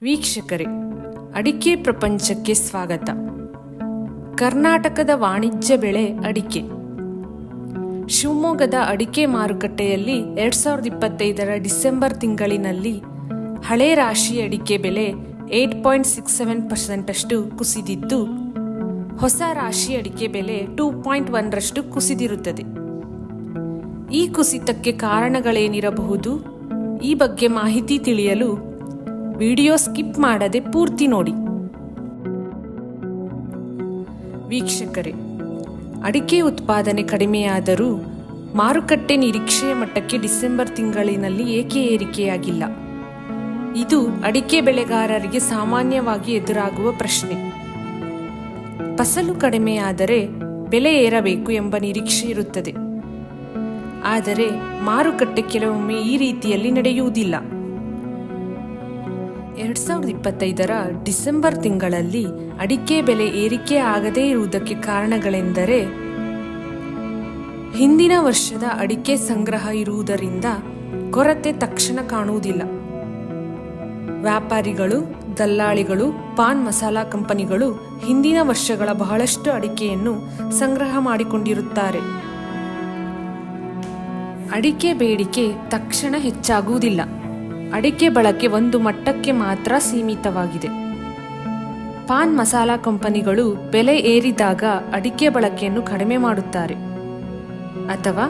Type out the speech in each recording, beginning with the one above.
ವೀಕ್ಷಕರೇ, ಅಡಿಕೆ ಪ್ರಪಂಚಕ್ಕೆ ಸ್ವಾಗತ. ಕರ್ನಾಟಕದ ವಾಣಿಜ್ಯ ಬೆಳೆ ಅಡಿಕೆ. ಶಿವಮೊಗ್ಗದ ಅಡಿಕೆ ಮಾರುಕಟ್ಟೆಯಲ್ಲಿ 2025ರ ಡಿಸೆಂಬರ್ ತಿಂಗಳಿನಲ್ಲಿ ಹಳೆ ರಾಶಿ ಅಡಿಕೆ ಬೆಲೆ 8.67% ಅಷ್ಟು ಕುಸಿದಿದ್ದು, ಹೊಸ ರಾಶಿ ಅಡಿಕೆ ಬೆಲೆ 2.1% ಕುಸಿದಿರುತ್ತದೆ. ಈ ಕುಸಿತಕ್ಕೆ ಕಾರಣಗಳೇನಿರಬಹುದು? ಈ ಬಗ್ಗೆ ಮಾಹಿತಿ ತಿಳಿಯಲು ವಿಡಿಯೋ ಸ್ಕಿಪ್ ಮಾಡದೆ ಪೂರ್ತಿ ನೋಡಿ. ವೀಕ್ಷಕರೇ, ಅಡಿಕೆ ಉತ್ಪಾದನೆ ಕಡಿಮೆಯಾದರೂ ಮಾರುಕಟ್ಟೆ ನಿರೀಕ್ಷೆಯ ಮಟ್ಟಕ್ಕೆ ಡಿಸೆಂಬರ್ ತಿಂಗಳಿನಲ್ಲಿ ಏಕೆ ಏರಿಕೆಯಾಗಿಲ್ಲ? ಇದು ಅಡಿಕೆ ಬೆಳೆಗಾರರಿಗೆ ಸಾಮಾನ್ಯವಾಗಿ ಎದುರಾಗುವ ಪ್ರಶ್ನೆ. ಫಸಲು ಕಡಿಮೆಯಾದರೆ ಬೆಲೆ ಏರಬೇಕು ಎಂಬ ನಿರೀಕ್ಷೆ ಇರುತ್ತದೆ. ಆದರೆ ಮಾರುಕಟ್ಟೆ ಕೆಲವೊಮ್ಮೆ ಈ ರೀತಿಯಲ್ಲಿ ನಡೆಯುವುದಿಲ್ಲ. 2025ರ ಡಿಸೆಂಬರ್ ತಿಂಗಳಲ್ಲಿ ಅಡಿಕೆ ಬೆಲೆ ಏರಿಕೆ ಆಗದೇ ಇರುವುದಕ್ಕೆ ಕಾರಣಗಳೆಂದರೆ, ಹಿಂದಿನ ವರ್ಷದ ಅಡಿಕೆ ಸಂಗ್ರಹ ಇರುವುದರಿಂದ ಕೊರತೆ ತಕ್ಷಣ ಕಾಣುವುದಿಲ್ಲ. ವ್ಯಾಪಾರಿಗಳು, ದಲ್ಲಾಳಿಗಳು, ಪಾನ್ ಮಸಾಲಾ ಕಂಪನಿಗಳು ಹಿಂದಿನ ವರ್ಷಗಳ ಬಹಳಷ್ಟು ಅಡಿಕೆಯನ್ನು ಸಂಗ್ರಹ ಮಾಡಿಕೊಂಡಿರುತ್ತಾರೆ. ಅಡಿಕೆ ಬೇಡಿಕೆ ತಕ್ಷಣ ಹೆಚ್ಚಾಗುವುದಿಲ್ಲ. ಅಡಿಕೆ ಬಳಕೆ ಒಂದು ಮಟ್ಟಕ್ಕೆ ಮಾತ್ರ ಸೀಮಿತವಾಗಿದೆ. ಪಾನ್ ಮಸಾಲಾ ಕಂಪನಿಗಳು ಬೆಲೆ ಏರಿದಾಗ ಅಡಿಕೆ ಬಳಕೆಯನ್ನು ಕಡಿಮೆ ಮಾಡುತ್ತಾರೆ ಅಥವಾ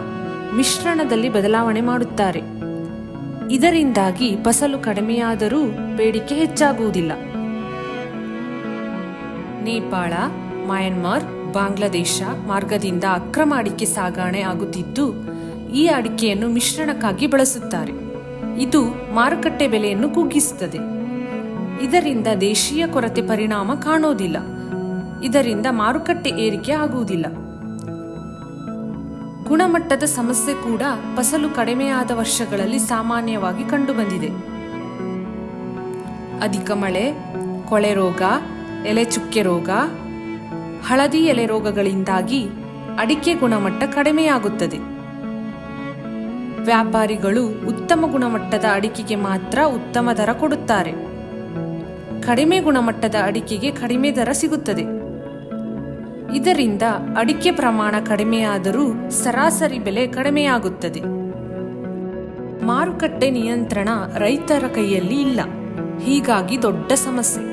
ಮಿಶ್ರಣದಲ್ಲಿ ಬದಲಾವಣೆ ಮಾಡುತ್ತಾರೆ. ಇದರಿಂದಾಗಿ ಫಸಲು ಕಡಿಮೆಯಾದರೂ ಬೇಡಿಕೆ ಹೆಚ್ಚಾಗುವುದಿಲ್ಲ. ನೇಪಾಳ, ಮಯನ್ಮಾರ್, ಬಾಂಗ್ಲಾದೇಶ ಮಾರ್ಗದಿಂದ ಅಕ್ರಮ ಅಡಿಕೆ ಸಾಗಣೆ ಆಗುತ್ತಿದ್ದು, ಈ ಅಡಿಕೆಯನ್ನು ಮಿಶ್ರಣಕ್ಕಾಗಿ ಬಳಸುತ್ತಾರೆ. ಇದು ಮಾರುಕಟ್ಟೆ ಬೆಲೆಯನ್ನು ಕುಗ್ಗಿಸುತ್ತದೆ. ಇದರಿಂದ ದೇಶೀಯ ಕೊರತೆ ಪರಿಣಾಮ ಕಾಣುವುದಿಲ್ಲ. ಇದರಿಂದ ಮಾರುಕಟ್ಟೆ ಏರಿಕೆ ಆಗುವುದಿಲ್ಲ. ಗುಣಮಟ್ಟದ ಸಮಸ್ಯೆ ಕೂಡ ಫಸಲು ಕಡಿಮೆಯಾದ ವರ್ಷಗಳಲ್ಲಿ ಸಾಮಾನ್ಯವಾಗಿ ಕಂಡುಬಂದಿದೆ. ಅಧಿಕ ಮಳೆ, ಕೊಳೆ ರೋಗ, ಎಲೆ ಚುಕ್ಕೆ ರೋಗ, ಹಳದಿ ಎಲೆ ರೋಗಗಳಿಂದಾಗಿ ಅಡಿಕೆ ಗುಣಮಟ್ಟ ಕಡಿಮೆಯಾಗುತ್ತದೆ. ವ್ಯಾಪಾರಿಗಳು ಉತ್ತಮ ಗುಣಮಟ್ಟದ ಅಡಿಕೆಗೆ ಮಾತ್ರ ಉತ್ತಮ ದರ ಕೊಡುತ್ತಾರೆ. ಕಡಿಮೆ ಗುಣಮಟ್ಟದ ಅಡಿಕೆಗೆ ಕಡಿಮೆ ದರ ಸಿಗುತ್ತದೆ. ಇದರಿಂದ ಅಡಿಕೆ ಪ್ರಮಾಣ ಕಡಿಮೆಯಾದರೂ ಸರಾಸರಿ ಬೆಲೆ ಕಡಿಮೆಯಾಗುತ್ತದೆ. ಮಾರುಕಟ್ಟೆ ನಿಯಂತ್ರಣ ರೈತರ ಕೈಯಲ್ಲಿ ಇಲ್ಲ. ಹೀಗಾಗಿ ದೊಡ್ಡ ಸಮಸ್ಯೆ.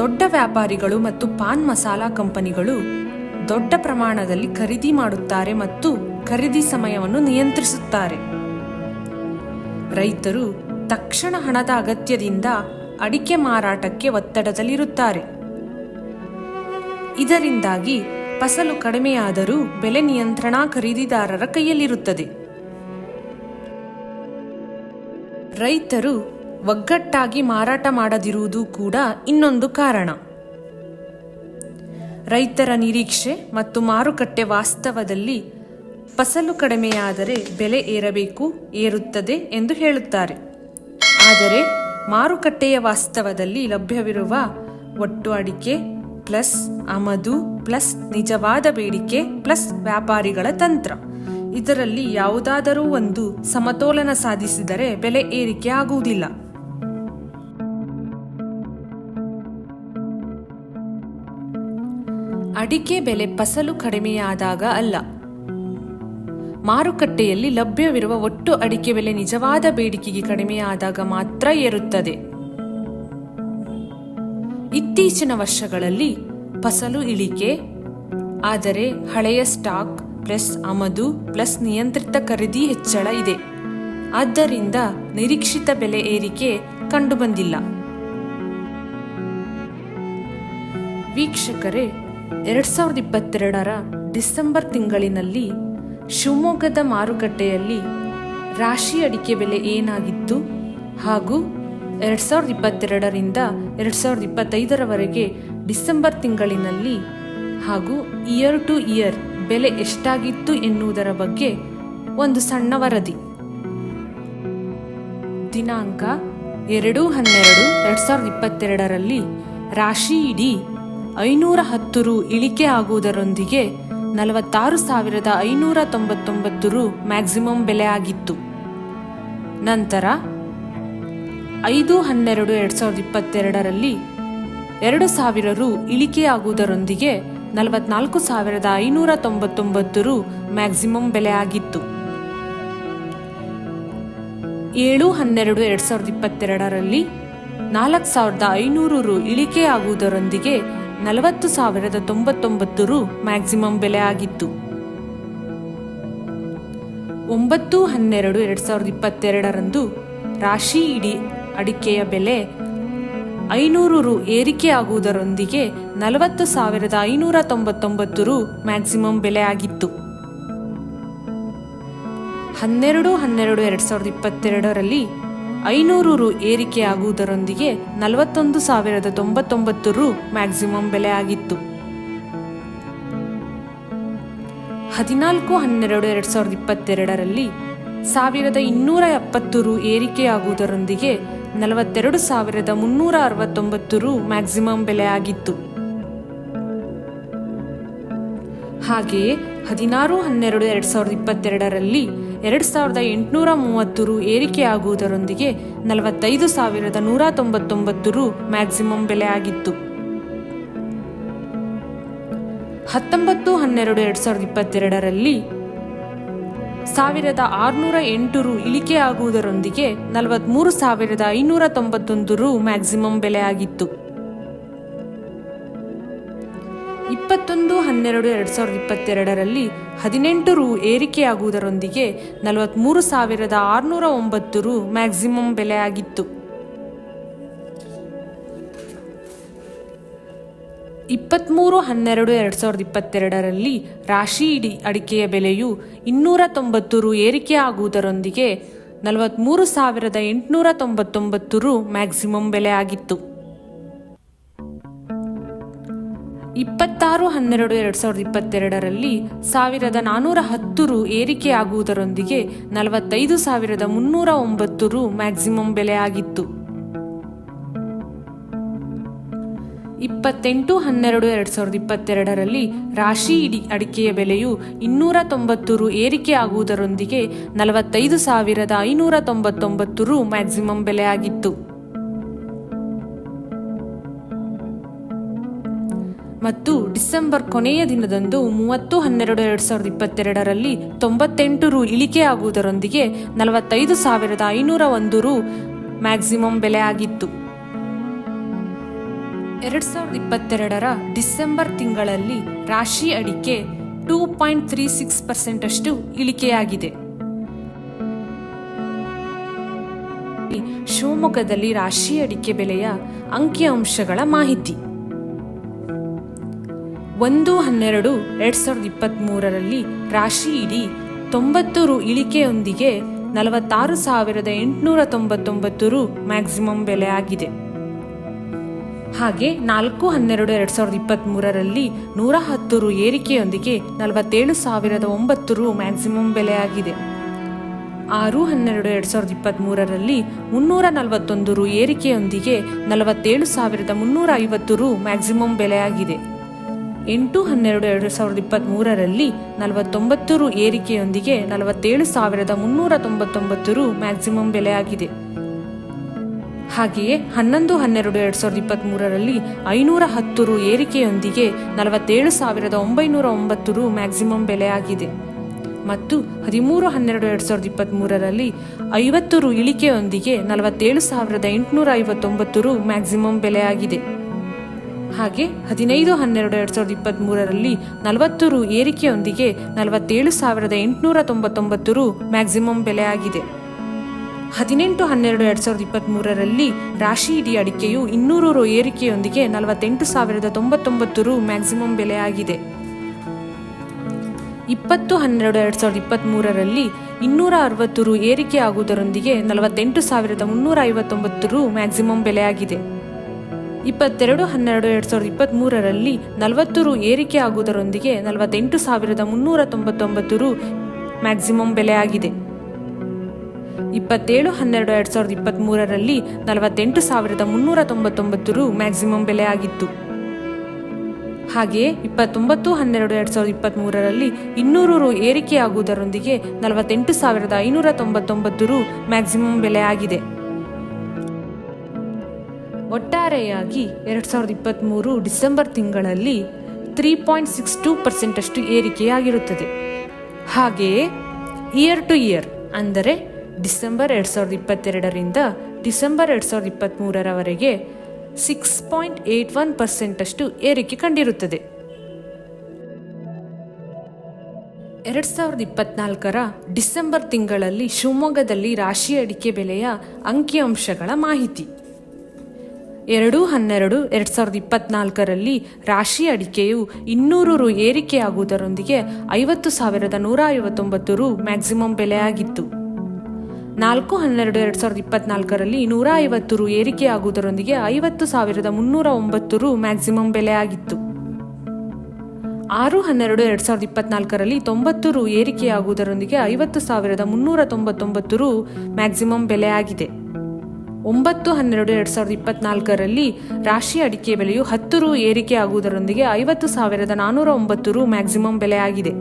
ದೊಡ್ಡ ವ್ಯಾಪಾರಿಗಳು ಮತ್ತು ಪಾನ್ ಮಸಾಲಾ ಕಂಪನಿಗಳು ದೊಡ್ಡ ಪ್ರಮಾಣದಲ್ಲಿ ಖರೀದಿ ಮಾಡುತ್ತಾರೆ ಮತ್ತು ಖರೀದಿ ಸಮಯವನ್ನು ನಿಯಂತ್ರಿಸುತ್ತಾರೆ. ರೈತರು ತಕ್ಷಣ ಹಣದ ಅಗತ್ಯದಿಂದ ಅಡಿಕೆ ಮಾರಾಟಕ್ಕೆ ಒತ್ತಡದಲ್ಲಿರುತ್ತಾರೆ. ಇದರಿಂದಾಗಿ ಫಸಲು ಕಡಿಮೆಯಾದರೂ ಬೆಲೆ ನಿಯಂತ್ರಣ ಖರೀದಿದಾರರ ಕೈಯಲ್ಲಿರುತ್ತದೆ. ರೈತರು ಒಗ್ಗಟ್ಟಾಗಿ ಮಾರಾಟ ಮಾಡದಿರುವುದು ಕೂಡ ಇನ್ನೊಂದು ಕಾರಣ. ರೈತರ ನಿರೀಕ್ಷೆ ಮತ್ತು ಮಾರುಕಟ್ಟೆ ವಾಸ್ತವದಲ್ಲಿ ಫಸಲು ಕಡಿಮೆಯಾದರೆ ಬೆಲೆ ಏರುತ್ತದೆ ಎಂದು ಹೇಳುತ್ತಾರೆ. ಆದರೆ ಮಾರುಕಟ್ಟೆಯ ವಾಸ್ತವದಲ್ಲಿ ಲಭ್ಯವಿರುವ ಒಟ್ಟು ಅಡಿಕೆ ಪ್ಲಸ್ ಆಮದು ಪ್ಲಸ್ ನಿಜವಾದ ಬೇಡಿಕೆ ಪ್ಲಸ್ ವ್ಯಾಪಾರಿಗಳ ತಂತ್ರ, ಇದರಲ್ಲಿ ಯಾವುದಾದರೂ ಒಂದು ಸಮತೋಲನ ಸಾಧಿಸಿದರೆ ಬೆಲೆ ಏರಿಕೆ ಆಗುವುದಿಲ್ಲ. ಅಡಿಕೆ ಬೆಲೆ ಫಸಲು ಕಡಿಮೆಯಾದಾಗ ಅಲ್ಲ, ಮಾರುಕಟ್ಟೆಯಲ್ಲಿ ಲಭ್ಯವಿರುವ ಒಟ್ಟು ಅಡಿಕೆ ಬೆಲೆ ನಿಜವಾದ ಬೇಡಿಕೆಗೆ ಕಡಿಮೆಯಾದಾಗ ಮಾತ್ರ ಏರುತ್ತದೆ. ಇತ್ತೀಚಿನ ವರ್ಷಗಳಲ್ಲಿ ಫಸಲು ಇಳಿಕೆ, ಆದರೆ ಹಳೆಯ ಸ್ಟಾಕ್ ಪ್ಲಸ್ ಆಮದು ಪ್ಲಸ್ ನಿಯಂತ್ರಿತ ಖರೀದಿ ಹೆಚ್ಚಳ ಇದೆ. ಆದ್ದರಿಂದ ನಿರೀಕ್ಷಿತ ಬೆಲೆ ಏರಿಕೆ ಕಂಡುಬಂದಿಲ್ಲ. ವೀಕ್ಷಕರೇ, 2022ರ ಡಿಸೆಂಬರ್ ತಿಂಗಳಿನಲ್ಲಿ ಶಿವಮೊಗ್ಗದ ಮಾರುಕಟ್ಟೆಯಲ್ಲಿ ರಾಶಿ ಅಡಿಕೆ ಬೆಲೆ ಏನಾಗಿತ್ತು ಹಾಗೂ 2022ರಿಂದ 2025ರವರೆಗೆ ಡಿಸೆಂಬರ್ ತಿಂಗಳಿನಲ್ಲಿ ಹಾಗೂ ಇಯರ್ ಟು ಇಯರ್ ಬೆಲೆ ಎಷ್ಟಾಗಿತ್ತು ಎನ್ನುವುದರ ಬಗ್ಗೆ ಒಂದು ಸಣ್ಣ ವರದಿ. ದಿನಾಂಕ 2/12/2022ರಲ್ಲಿ ರಾಶಿ ಇಡೀ 510 ರು ಇಳಿಕೆ ಆಗುವುದರೊಂದಿಗೆ 46,599 ರು ಮ್ಯಾಕ್ಸಿಮಮ್ ಬೆಲೆ ಆಗಿತ್ತು. ನಂತರ 5/12/2022ರಲ್ಲಿ 2,000 ರು ಇಳಿಕೆಯಾಗುವುದರೊಂದಿಗೆ 44,599 ರು ಮ್ಯಾಕ್ಸಿಮಮ್ ಬೆಲೆ ಆಗಿತ್ತು. 7/12/2022ರಲ್ಲಿ 4,500 ರು ಇಳಿಕೆಯಾಗುವುದರೊಂದಿಗೆ 40,099 ರು ಮ್ಯಾಕ್ಸಿಮಮ್ ಬೆಲೆ ಆಗಿತ್ತು. 9/12/2022ರಂದು ರಾಶಿ ಇಡೀ ಅಡಿಕೆಯ ಬೆಲೆ 500 ರು ಏರಿಕೆಯಾಗುವುದರೊಂದಿಗೆ 40,599 ರು ಮ್ಯಾಕ್ಸಿಮಮ್ ಬೆಲೆ ಆಗಿತ್ತು. 12/12/2022ರಲ್ಲಿ 500 ರು ಏರಿಕೆಯಾಗುವುದರೊಂದಿಗೆ 41,099 ರು ಮ್ಯಾಕ್ಸಿಮಮ್ ಬೆಲೆ ಆಗಿತ್ತು. 14/12/2022ರಲ್ಲಿ 1,270 ರು ಏರಿಕೆಯಾಗುವುದರೊಂದಿಗೆ 42,369 ರು ಮ್ಯಾಕ್ಸಿಮಮ್ ಬೆಲೆ ಆಗಿತ್ತು. ಹಾಗೆಯೇ 16/12/2022ರಲ್ಲಿ 2,830 ರು ಏರಿಕೆಯಾಗುವುದರೊಂದಿಗೆ 45,199 ರು ಮ್ಯಾಕ್ಸಿಮಮ್ ಬೆಲೆ ಆಗಿತ್ತು. 19/12/2022ರಲ್ಲಿ 1,608 ರು ಇಳಿಕೆಯಾಗುವುದರೊಂದಿಗೆ 43,591 ರು ಮ್ಯಾಕ್ಸಿಮಮ್ ಬೆಲೆ ಆಗಿತ್ತು. 21/12/2022ರಲ್ಲಿ 18 ರು ಏರಿಕೆಯಾಗುವುದರೊಂದಿಗೆ 43,609 ರು ಮ್ಯಾಕ್ಸಿಮಮ್ ಬೆಲೆ ಆಗಿತ್ತು. 23/12/2022ರಲ್ಲಿ ರಾಶಿ ಇಡೀ ಅಡಿಕೆಯ ಬೆಲೆಯು 290 ರು ಏರಿಕೆಯಾಗುವುದರೊಂದಿಗೆ 43,899 ರು ಮ್ಯಾಕ್ಸಿಮಮ್ ಬೆಲೆ ಆಗಿತ್ತು. 26/12/2022ರಲ್ಲಿ 1,410 ರು ಏರಿಕೆಯಾಗುವುದರೊಂದಿಗೆ 45,309 ರು ಮ್ಯಾಕ್ಸಿಮಮ್ ಬೆಲೆ ಆಗಿತ್ತು. 28/12/2022ರಲ್ಲಿ ರಾಶಿ ಇಡೀ ಅಡಿಕೆಯ ಬೆಲೆಯು 290 ರು ಏರಿಕೆಯಾಗುವುದರೊಂದಿಗೆ 45,599 ರು ಮ್ಯಾಕ್ಸಿಮಮ್ ಬೆಲೆ ಆಗಿತ್ತು. ಮತ್ತು ಡಿಸೆಂಬರ್ ಕೊನೆಯ ದಿನದಂದು 30/12/2022ರಲ್ಲಿ 98 ರು ಇಳಿಕೆಯಾಗುವುದರೊಂದಿಗೆ 45,501 ರು ಮ್ಯಾಕ್ಸಿಮಮ್ ಬೆಲೆ ಆಗಿತ್ತು. 2022ರ ಡಿಸೆಂಬರ್ ತಿಂಗಳಲ್ಲಿ ರಾಶಿ ಅಡಿಕೆ 2.36% ಅಷ್ಟು ಇಳಿಕೆಯಾಗಿದೆ. ಶಿವಮೊಗ್ಗದಲ್ಲಿ ರಾಶಿ ಅಡಿಕೆ ಬೆಲೆಯ ಅಂಕಿಅಂಶಗಳ ಮಾಹಿತಿ. 1/12/2023ರಲ್ಲಿ ರಾಶಿ ಇಡೀ 90 ರು ಇಳಿಕೆಯೊಂದಿಗೆ 46,899 ರು ಮ್ಯಾಕ್ಸಿಮಮ್ ಬೆಲೆ ಆಗಿದೆ. ಹಾಗೆ 4/12/2023ರಲ್ಲಿ 110 ರು ಏರಿಕೆಯೊಂದಿಗೆ 47,009 ರು ಮ್ಯಾಕ್ಸಿಮಮ್ ಬೆಲೆ ಆಗಿದೆ. 6/12/2023ರಲ್ಲಿ 341 ರು ಏರಿಕೆಯೊಂದಿಗೆ 47,350 ರು ಮ್ಯಾಕ್ಸಿಮಮ್ ಬೆಲೆ ಆಗಿದೆ. 8/12/2023ರಲ್ಲಿ 49 ರು ಏರಿಕೆಯೊಂದಿಗೆ 47,399 ರು ಮ್ಯಾಕ್ಸಿಮಮ್ ಬೆಲೆ ಆಗಿದೆ. ಹಾಗೆಯೇ 11/12/2023ರಲ್ಲಿ 510 ರು ಏರಿಕೆಯೊಂದಿಗೆ 47,909 ರು ಮ್ಯಾಕ್ಸಿಮಮ್ ಬೆಲೆ ಆಗಿದೆ. ಮತ್ತು 13/12/2023ರಲ್ಲಿ 50 ರು ಇಳಿಕೆಯೊಂದಿಗೆ 47,859 ರು ಮ್ಯಾಕ್ಸಿಮಮ್ ಬೆಲೆ ಆಗಿದೆ. ಹಾಗೆ 15/12/2023ರಲ್ಲಿ 40 ರು ಏರಿಕೆಯೊಂದಿಗೆ 47,899 ರು ಮ್ಯಾಕ್ಸಿಮಮ್ ಬೆಲೆ ಆಗಿದೆ. 18/12/2023ರಲ್ಲಿ ರಾಶಿ ಇಡೀ ಅಡಿಕೆಯು 200 ರು ಏರಿಕೆಯೊಂದಿಗೆ 48,099 ರು ಮ್ಯಾಕ್ಸಿಮಮ್ ಬೆಲೆ ಆಗಿದೆ. 20/12/2023ರಲ್ಲಿ 260 ರು ಏರಿಕೆಯಾಗುವುದರೊಂದಿಗೆ 48,359 ರು ಮ್ಯಾಕ್ಸಿಮಮ್ ಬೆಲೆ ಆಗಿದೆ. 22/12/2023ರಲ್ಲಿ 40 ರು ಏರಿಕೆಯಾಗುವುದರೊಂದಿಗೆ 48,399 ರು ಮ್ಯಾಕ್ಸಿಮಮ್ ಬೆಲೆ ಆಗಿದೆ. 27/12/2023ರಲ್ಲಿ 48,399 ರು ಮ್ಯಾಕ್ಸಿಮಮ್ ಬೆಲೆ ಆಗಿತ್ತು. ಹಾಗೆಯೇ 29/12/2023ರಲ್ಲಿ 200 ರು ಏರಿಕೆಯಾಗುವುದರೊಂದಿಗೆ 48,599 ರು ಮ್ಯಾಕ್ಸಿಮಮ್ ಬೆಲೆ ಆಗಿದೆ. ಒಟ್ಟಾರೆಯಾಗಿ 2023 ಡಿಸೆಂಬರ್ ತಿಂಗಳಲ್ಲಿ 3.62% ಅಷ್ಟು ಏರಿಕೆಯಾಗಿರುತ್ತದೆ. ಹಾಗೆಯೇ ಇಯರ್ ಟು ಇಯರ್ ಅಂದರೆ ಡಿಸೆಂಬರ್ 2022ರಿಂದ ಡಿಸೆಂಬರ್ 2023ರವರೆಗೆ 6.81% ಅಷ್ಟು ಏರಿಕೆ ಕಂಡಿರುತ್ತದೆ. 2024ರ ಡಿಸೆಂಬರ್ ತಿಂಗಳಲ್ಲಿ ಶಿವಮೊಗ್ಗದಲ್ಲಿ ರಾಶಿ ಅಡಿಕೆ ಬೆಲೆಯ ಅಂಕಿಅಂಶಗಳ ಮಾಹಿತಿ. 2/12/2024ರಲ್ಲಿ ರಾಶಿ ಅಡಿಕೆಯು 200 ರು ಏರಿಕೆಯಾಗುವುದರೊಂದಿಗೆ 50,159 ರು ಮ್ಯಾಕ್ಸಿಮಮ್ ಬೆಲೆಯಾಗಿತ್ತು. 4/12/2024ರಲ್ಲಿ 150 ರು ಏರಿಕೆಯಾಗುವುದರೊಂದಿಗೆ 50,309 ರು ಮ್ಯಾಕ್ಸಿಮಮ್ ಬೆಲೆಯಾಗಿತ್ತು. 6/12/2024ರಲ್ಲಿ 90 ರು ಏರಿಕೆಯಾಗುವುದರೊಂದಿಗೆ 50,399 ರು ಮ್ಯಾಕ್ಸಿಮಮ್ ಬೆಲೆಯಾಗಿದೆ. 9/12/2024ರಲ್ಲಿ ರಾಶಿ ಅಡಿಕೆ ಬೆಲೆಯು 10 ರು ಏರಿಕೆಯಾಗುವುದರೊಂದಿಗೆ 50,409 ರು ಮ್ಯಾಕ್ಸಿಮಮ್ ಬೆಲೆಯಾಗಿದೆ.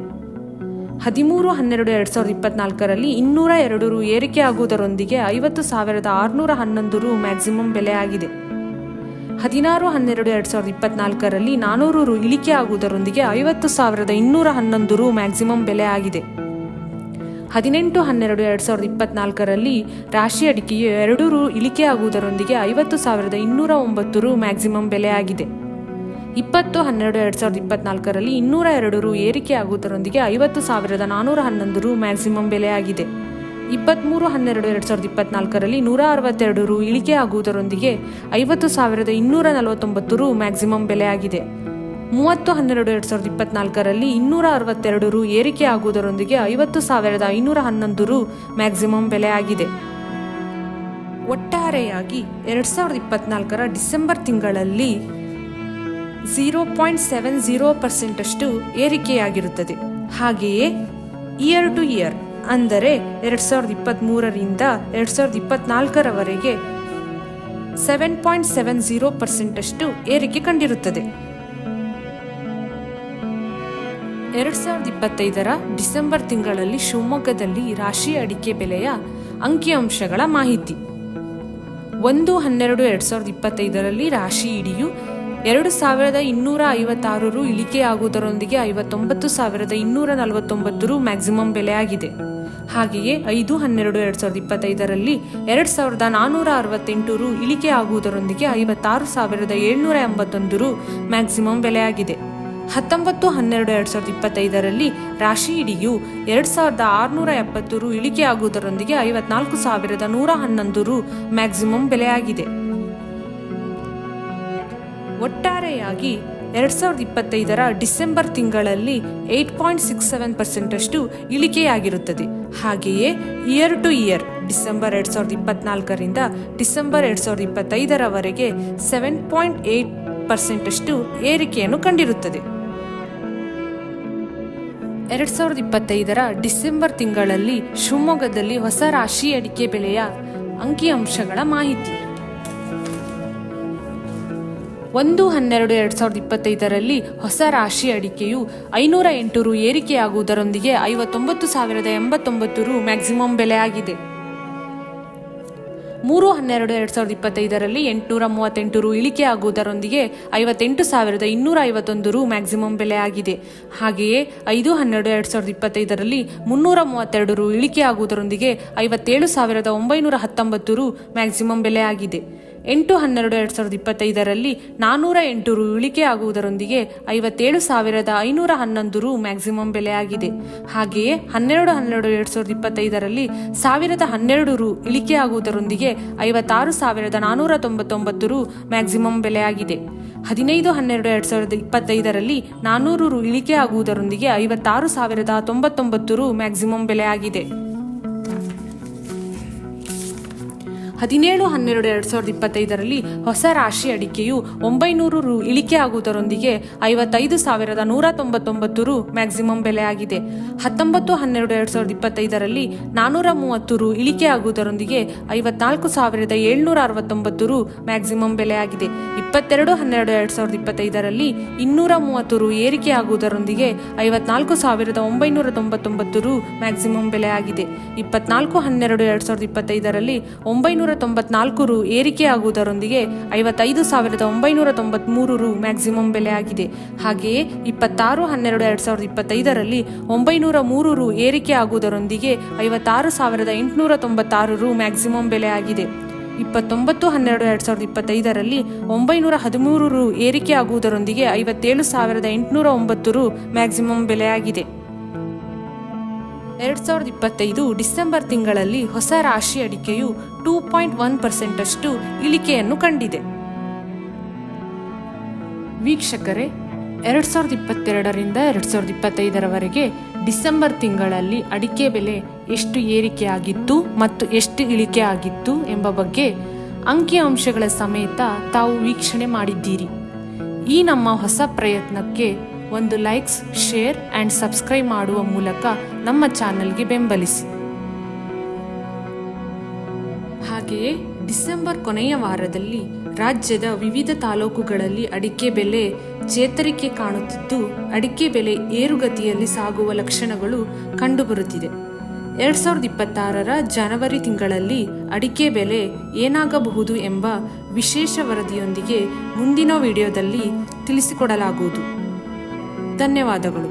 13/12/2024ರಲ್ಲಿ 202 ರು ಏರಿಕೆಯಾಗುವುದರೊಂದಿಗೆ 50,611 ರು ಮ್ಯಾಕ್ಸಿಮಮ್ ಬೆಲೆಯಾಗಿದೆ. 16/12/2024ರಲ್ಲಿ 400 ರು ಇಳಿಕೆಯಾಗುವುದರೊಂದಿಗೆ 50,211 ರು ಮ್ಯಾಕ್ಸಿಮಮ್ ಬೆಲೆಯಾಗಿದೆ. 18/12/2024ರಲ್ಲಿ ರಾಶಿ ಅಡಿಕೆಯು 2 ರು ಇಳಿಕೆಯಾಗುವುದರೊಂದಿಗೆ 50,209 ರು ಮ್ಯಾಕ್ಸಿಮಮ್ ಬೆಲೆಯಾಗಿದೆ. 20/12/2024ರಲ್ಲಿ 202 ರು ಏರಿಕೆಯಾಗುವುದರೊಂದಿಗೆ 50,411 ರು ಮ್ಯಾಕ್ಸಿಮಮ್ ಬೆಲೆಯಾಗಿದೆ. 23/12/2024ರಲ್ಲಿ 162 ರು ಇಳಿಕೆಯಾಗುವುದರೊಂದಿಗೆ 50,249 ರು ಮ್ಯಾಕ್ಸಿಮಮ್ ಬೆಲೆಯಾಗಿದೆ. 30/12/2024ರಲ್ಲಿ 262 ರು ಏರಿಕೆಯಾಗುವುದರೊಂದಿಗೆ 50,511 ರು ಮ್ಯಾಕ್ಸಿಮಮ್ ಬೆಲೆಯಾಗಿದೆ. ಒಟ್ಟಾರೆಯಾಗಿ 2024ರ ಡಿಸೆಂಬರ್ ತಿಂಗಳಲ್ಲಿ 0.70% ಅಷ್ಟು ಏರಿಕೆಯಾಗಿರುತ್ತದೆ. ಹಾಗೆಯೇ ಇಯರ್ ಟು ಇಯರ್ ಅಂದರೆ 2023ರಿಂದ 2024ರವರೆಗೆ 7.70% ಅಷ್ಟು ಏರಿಕೆ ಕಂಡಿರುತ್ತದೆ. 2025ರ ಡಿಸೆಂಬರ್ ತಿಂಗಳಲ್ಲಿ ಶಿವಮೊಗ್ಗದಲ್ಲಿ ರಾಶಿ ಅಡಿಕೆ ಬೆಲೆಯ ಅಂಕಿಅಂಶಗಳ ಮಾಹಿತಿ. 1/12/2025ರಲ್ಲಿ ರಾಶಿ ಇಡಿಯು 2,256 ರು ಇಳಿಕೆಯಾಗುವುದರೊಂದಿಗೆ 59,249 ರು ಮ್ಯಾಕ್ಸಿಮಮ್ ಬೆಲೆಯಾಗಿದೆ. ಹಾಗೆಯೇ 5/12/2025ರಲ್ಲಿ 2,468 ರು ಇಳಿಕೆಯಾಗುವುದರೊಂದಿಗೆ 56,781 ರು ಮ್ಯಾಕ್ಸಿಮಮ್ ಬೆಲೆಯಾಗಿದೆ. 19/12/2025ರಲ್ಲಿ ರಾಶಿ ಇಡಿಯು 2,670 ರು ಇಳಿಕೆಯಾಗುವುದರೊಂದಿಗೆ 54,111 ರು ಮ್ಯಾಕ್ಸಿಮಮ್ ಬೆಲೆಯಾಗಿದೆ. ಒಟ್ಟಾರೆಯಾಗಿ 2025ರ ಡಿಸೆಂಬರ್ ತಿಂಗಳಲ್ಲಿ 8.67% ಅಷ್ಟು ಇಳಿಕೆಯಾಗಿರುತ್ತದೆ. ಹಾಗೆಯೇ ಇಯರ್ ಟು ಇಯರ್ ಡಿಸೆಂಬರ್ 2024ರಿಂದ ಡಿಸೆಂಬರ್ 2025ರವರೆಗೆ 7.8% ಅಷ್ಟು ಏರಿಕೆಯನ್ನು ಕಂಡಿರುತ್ತದೆ. 2025ರ ಡಿಸೆಂಬರ್ ತಿಂಗಳಲ್ಲಿ ಶಿವಮೊಗ್ಗದಲ್ಲಿ ಹೊಸ ರಾಶಿ ಅಡಿಕೆ ಬೆಲೆಯ ಅಂಕಿಅಂಶಗಳ ಮಾಹಿತಿ. 1/12/2025ರಲ್ಲಿ ಹೊಸ ರಾಶಿ ಅಡಿಕೆಯು 508 ರು ಏರಿಕೆಯಾಗುವುದರೊಂದಿಗೆ 59,089 ರು ಮ್ಯಾಕ್ಸಿಮಮ್ ಬೆಲೆಯಾಗಿದೆ. 3/12/2025ರಲ್ಲಿ 838 ರು ಇಳಿಕೆಯಾಗುವುದರೊಂದಿಗೆ 58,251 ರು ಮ್ಯಾಕ್ಸಿಮಮ್ ಬೆಲೆಯಾಗಿದೆ. ಹಾಗೆಯೇ 5/12/2025ರಲ್ಲಿ 332 ರು ಇಳಿಕೆಯಾಗುವುದರೊಂದಿಗೆ 57,919 ರು ಮ್ಯಾಕ್ಸಿಮಮ್ ಬೆಲೆಯಾಗಿದೆ. 8/12/2025ರಲ್ಲಿ 408 ರು ಇಳಿಕೆಯಾಗುವುದರೊಂದಿಗೆ 57,511 ರು ಮ್ಯಾಕ್ಸಿಮಮ್ ಬೆಲೆಯಾಗಿದೆ. ಹಾಗೆಯೇ 12/12/2025ರಲ್ಲಿ 1,012 ರು ಇಳಿಕೆಯಾಗುವುದರೊಂದಿಗೆ 56,499 ರು ಮ್ಯಾಕ್ಸಿಮಮ್ ಬೆಲೆಯಾಗಿದೆ. 15/12/2025ರಲ್ಲಿ 400 ರು ಇಳಿಕೆಯಾಗುವುದರೊಂದಿಗೆ 56,099 ರು ಮ್ಯಾಕ್ಸಿಮಮ್ ಬೆಲೆಯಾಗಿದೆ. 17/12/2025ರಲ್ಲಿ ಹೊಸ ರಾಶಿ ಅಡಿಕೆಯು 900 ರು ಇಳಿಕೆಯಾಗುವುದರೊಂದಿಗೆ 55,199 ರು ಮ್ಯಾಕ್ಸಿಮಮ್ ಬೆಲೆಯಾಗಿದೆ. 19/12/2025ರಲ್ಲಿ 430 ರು ಇಳಿಕೆಯಾಗುವುದರೊಂದಿಗೆ 54,769 ರು ಮ್ಯಾಕ್ಸಿಮಮ್ ಬೆಲೆಯಾಗಿದೆ. 22/12/2025ರಲ್ಲಿ 230 ರು ಏರಿಕೆಯಾಗುವುದರೊಂದಿಗೆ 54,999 ರು ಮ್ಯಾಕ್ಸಿಮಮ್ ಬೆಲೆಯಾಗಿದೆ. 24/12/2025ರಲ್ಲಿ 900 994 ರು ಏರಿಕೆಯಾಗುವುದರೊಂದಿಗೆ 55,993 ರು ಮ್ಯಾಕ್ಸಿಮಮ್ ಬೆಲೆ ಆಗಿದೆ. ಹಾಗೆಯೇ 26/12/2025ರಲ್ಲಿ 903 ರು ಏರಿಕೆಯಾಗುವುದರೊಂದಿಗೆ 56,896 ರು ಮ್ಯಾಕ್ಸಿಮಮ್ ಬೆಲೆ ಆಗಿದೆ. 29/12/2025ರಲ್ಲಿ 913 ರು ಏರಿಕೆಯಾಗುವುದರೊಂದಿಗೆ 57,809 ರು ಮ್ಯಾಕ್ಸಿಮಮ್ ಬೆಲೆ ಆಗಿದೆ. 2025 ಡಿಸೆಂಬರ್ ತಿಂಗಳಲ್ಲಿ ಹೊಸ ರಾಶಿ ಅಡಿಕೆಯು 2.1% ಇಳಿಕೆಯನ್ನು ಕಂಡಿದೆ. ವೀಕ್ಷಕರೇ, 2022ರಿಂದ 2025ರವರೆಗೆ ಡಿಸೆಂಬರ್ ತಿಂಗಳಲ್ಲಿ ಅಡಿಕೆ ಬೆಲೆ ಎಷ್ಟು ಏರಿಕೆಯಾಗಿತ್ತು ಮತ್ತು ಎಷ್ಟು ಇಳಿಕೆ ಆಗಿತ್ತು ಎಂಬ ಬಗ್ಗೆ ಅಂಕಿಅಂಶಗಳ ಸಮೇತ ತಾವು ವೀಕ್ಷಣೆ ಮಾಡಿದ್ದೀರಿ. ಈ ನಮ್ಮ ಹೊಸ ಪ್ರಯತ್ನಕ್ಕೆ ಒಂದು ಲೈಕ್ಸ್, ಶೇರ್ ಆ್ಯಂಡ್ ಸಬ್ಸ್ಕ್ರೈಬ್ ಮಾಡುವ ಮೂಲಕ ನಮ್ಮ ಚಾನಲ್ಗೆ ಬೆಂಬಲಿಸಿ. ಹಾಗೆಯೇ ಡಿಸೆಂಬರ್ ಕೊನೆಯ ವಾರದಲ್ಲಿ ರಾಜ್ಯದ ವಿವಿಧ ತಾಲೂಕುಗಳಲ್ಲಿ ಅಡಿಕೆ ಬೆಲೆ ಚೇತರಿಕೆ ಕಾಣುತ್ತಿದ್ದು, ಅಡಿಕೆ ಬೆಲೆ ಏರುಗತಿಯಲ್ಲಿ ಸಾಗುವ ಲಕ್ಷಣಗಳು ಕಂಡುಬರುತ್ತಿದೆ. 2026ರ ಜನವರಿ ತಿಂಗಳಲ್ಲಿ ಅಡಿಕೆ ಬೆಲೆ ಏನಾಗಬಹುದು ಎಂಬ ವಿಶೇಷ ವರದಿಯೊಂದಿಗೆ ಮುಂದಿನ ವಿಡಿಯೋದಲ್ಲಿ ತಿಳಿಸಿಕೊಡಲಾಗುವುದು. ಧನ್ಯವಾದಗಳು.